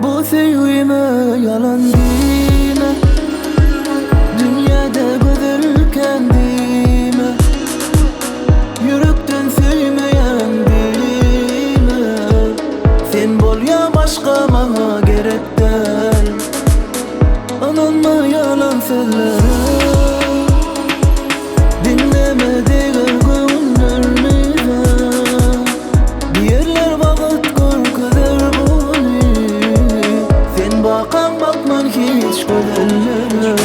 Bu sevgime yalan deme, dünyada güzel kendime. Yürekten sevmeyen deme, sen bol ya başka bana gerek değil. Ananma yalan sözler, dinlemediğin günlerine. Bir yerler vakit korkudur bunu, sen bakan bakman hiç güzellere.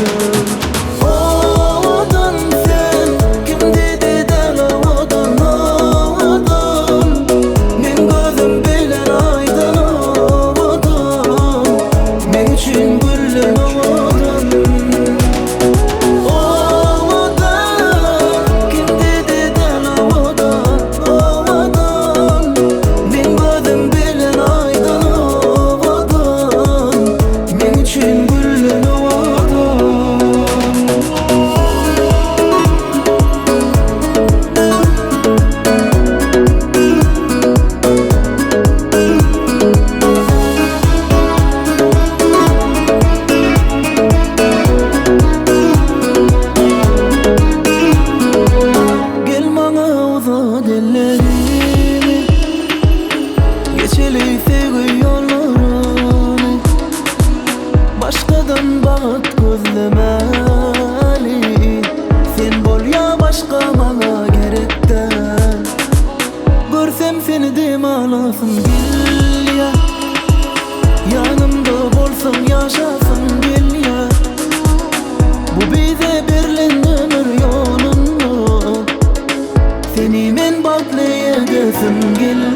Odan sen kim dedi de odan odan, men gözüm bilen aydın odan, men için güller odan. Odan kim dedi de odan odan, men gözüm bilen aydın odan, men için güller odan. Gel bana uzat ellerimi, geçelim sevgi yollarını. Başkadan bak gözlemeli, sen bol ya başka bana gerekten. Görsem seni dem ağlasın gel ya, yanımda bolsan yaşasın gel ya. Bu bize birlen ömür yolunda, seni men baklayasım gel ya.